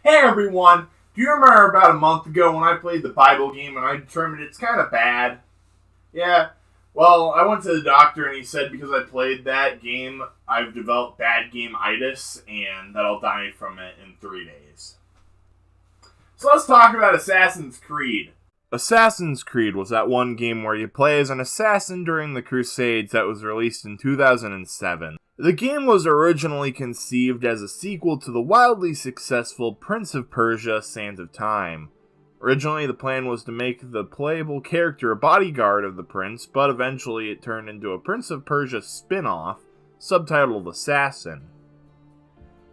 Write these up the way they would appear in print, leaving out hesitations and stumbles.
Hey everyone! Do you remember about a month ago when I played the Bible game and I determined it's kind of bad? Yeah, well, I went to the doctor and he said because I played that game, I've developed bad game-itis and that I'll die from it in 3 days. So let's talk about Assassin's Creed. Assassin's Creed was that one game where you play as an assassin during the Crusades that was released in 2007. The game was originally conceived as a sequel to the wildly successful Prince of Persia: Sands of Time. Originally, the plan was to make the playable character a bodyguard of the prince, but eventually it turned into a Prince of Persia spin-off, subtitled Assassin.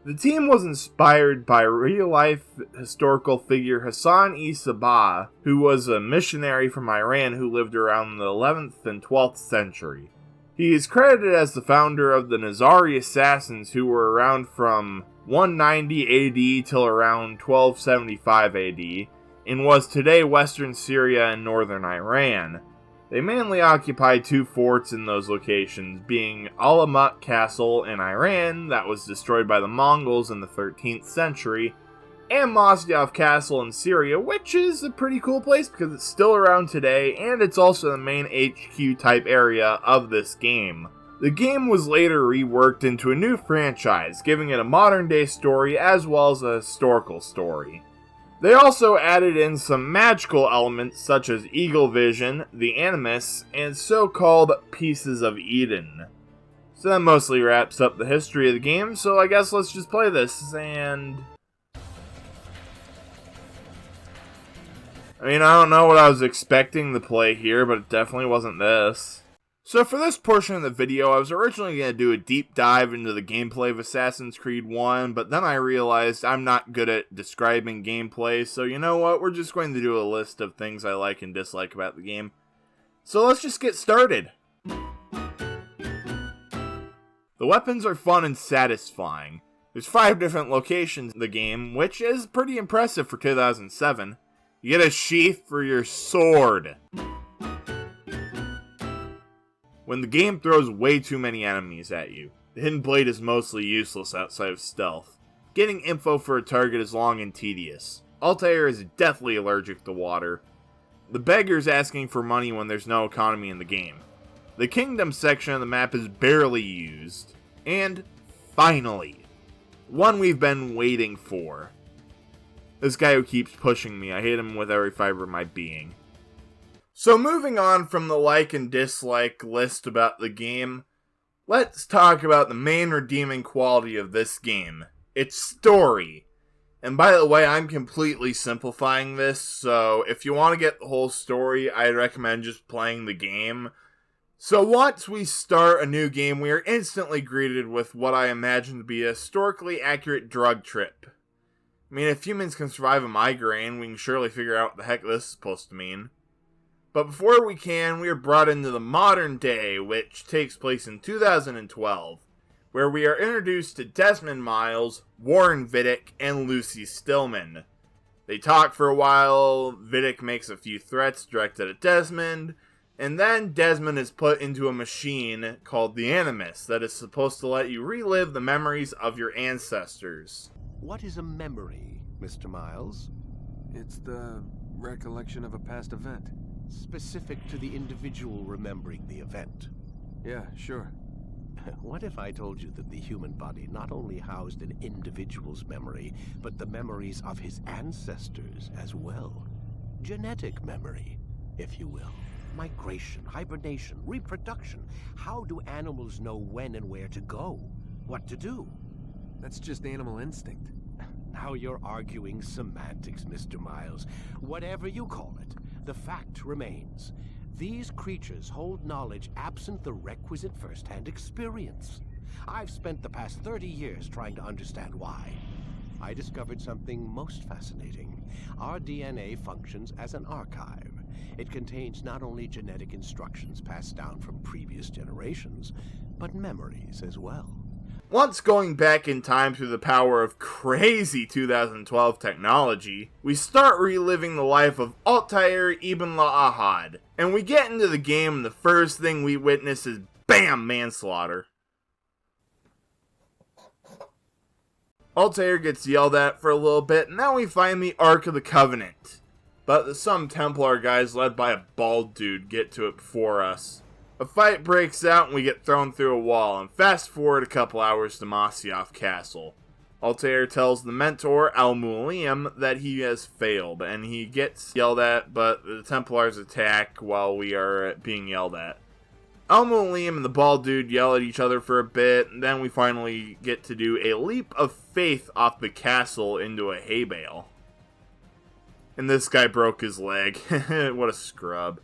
The team was inspired by real-life historical figure Hassan-i Sabbah, who was a missionary from Iran who lived around the 11th and 12th century. He is credited as the founder of the Nizari assassins who were around from 190 AD till around 1275 AD, and was today western Syria and northern Iran. They mainly occupied 2 forts in those locations, being Alamut Castle in Iran, that was destroyed by the Mongols in the 13th century, and Mosyav Castle in Syria, which is a pretty cool place because it's still around today, and it's also the main HQ type area of this game. The game was later reworked into a new franchise, giving it a modern day story as well as a historical story. They also added in some magical elements such as Eagle Vision, the Animus, and so-called Pieces of Eden. So that mostly wraps up the history of the game, so I guess let's just play this, and... I don't know what I was expecting to play here, but it definitely wasn't this. So for this portion of the video, I was originally going to do a deep dive into the gameplay of Assassin's Creed 1, but then I realized I'm not good at describing gameplay, so you know what, we're just going to do a list of things I like and dislike about the game. So let's just get started. The weapons are fun and satisfying. There's 5 different locations in the game, which is pretty impressive for 2007. You get a sheath for your sword. When the game throws way too many enemies at you, the hidden blade is mostly useless outside of stealth. Getting info for a target is long and tedious. Altair is deathly allergic to water. The beggar's asking for money when there's no economy in the game. The kingdom section of the map is barely used. And, finally, one we've been waiting for. This guy who keeps pushing me, I hate him with every fiber of my being. So moving on from the like and dislike list about the game, let's talk about the main redeeming quality of this game. Its story. And by the way, I'm completely simplifying this, so if you want to get the whole story, I'd recommend just playing the game. So once we start a new game, we are instantly greeted with what I imagine to be a historically accurate drug trip. If humans can survive a migraine, we can surely figure out what the heck this is supposed to mean. But before we can, we are brought into the modern day, which takes place in 2012, where we are introduced to Desmond Miles, Warren Vidic, and Lucy Stillman. They talk for a while, Vidic makes a few threats directed at Desmond, and then Desmond is put into a machine called the Animus that is supposed to let you relive the memories of your ancestors. What is a memory, Mr. Miles? It's the recollection of a past event. Specific to the individual remembering the event. Yeah, sure. What if I told you that the human body not only housed an individual's memory, but the memories of his ancestors as well? Genetic memory, if you will. Migration, hibernation, reproduction. How do animals know when and where to go? What to do? That's just animal instinct. Now you're arguing semantics, Mr. Miles. Whatever you call it, the fact remains. These creatures hold knowledge absent the requisite first-hand experience. I've spent the past 30 years trying to understand why. I discovered something most fascinating. Our DNA functions as an archive. It contains not only genetic instructions passed down from previous generations, but memories as well. Once going back in time through the power of crazy 2012 technology, we start reliving the life of Altair ibn La'ahad, and we get into the game and the first thing we witness is BAM! Manslaughter. Altair gets yelled at for a little bit, and now we find the Ark of the Covenant. But some Templar guys led by a bald dude get to it before us. A fight breaks out and we get thrown through a wall, and fast forward a couple hours to Masyaf Castle. Altair tells the mentor, Al-Mualim, that he has failed, and he gets yelled at, but the Templars attack while we are being yelled at. Al-Mualim and the bald dude yell at each other for a bit, and then we finally get to do a leap of faith off the castle into a hay bale. And this guy broke his leg. What a scrub.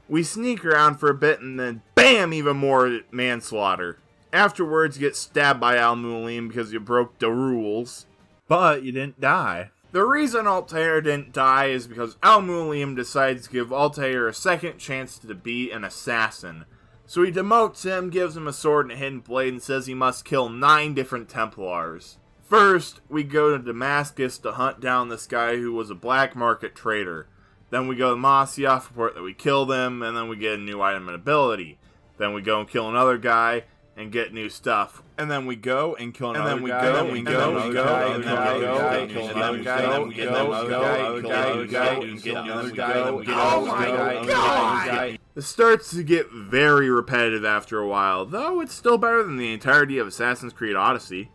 We sneak around for a bit, and then BAM! Even more manslaughter. Afterwards, you get stabbed by Al-Mualim because you broke the rules. But you didn't die. The reason Altair didn't die is because Al-Mualim decides to give Altair a second chance to be an assassin. So he demotes him, gives him a sword and a hidden blade, and says he must kill 9 different Templars. First, we go to Damascus to hunt down this guy who was a black market trader. Then we go to Masyaf, report that we killed him, and then we get a new item and ability. Then we go and kill another guy and get new stuff. And then we go and kill another guy. And then we go and kill another guy. And then we get another guy and get another guy. Oh my god! It starts to get very repetitive after a while, though it's still better than the entirety of Assassin's Creed Odyssey.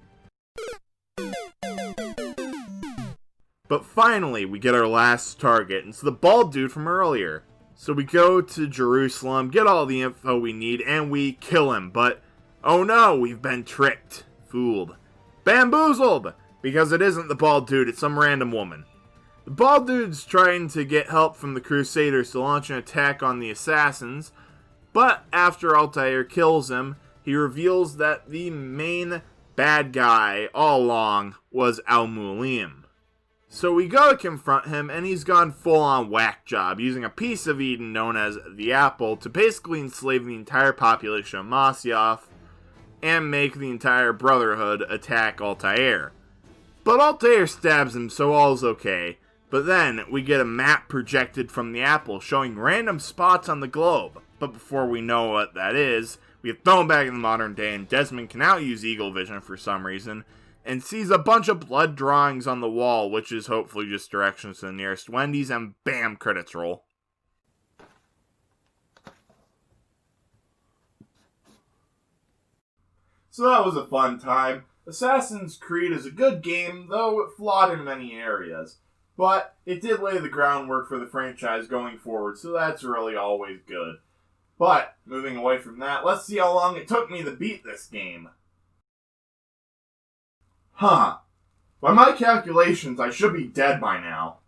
But finally, we get our last target, and it's the bald dude from earlier. So we go to Jerusalem, get all the info we need, and we kill him, but oh no, we've been tricked, fooled, bamboozled, because it isn't the bald dude, it's some random woman. The bald dude's trying to get help from the Crusaders to launch an attack on the assassins, but after Altair kills him, he reveals that the main bad guy all along was Al-Mualim. So we go to confront him, and he's gone full-on whack job, using a piece of Eden known as the Apple to basically enslave the entire population of Masyaf and make the entire Brotherhood attack Altair. But Altair stabs him, so all's okay. But then we get a map projected from the Apple showing random spots on the globe. But before we know what that is, we get thrown back in the modern day, and Desmond can now use Eagle Vision for some reason, and sees a bunch of blood drawings on the wall, which is hopefully just directions to the nearest Wendy's, and BAM! Credits roll. So that was a fun time. Assassin's Creed is a good game, though it flawed in many areas. But it did lay the groundwork for the franchise going forward, so that's really always good. But, moving away from that, let's see how long it took me to beat this game. By my calculations, I should be dead by now.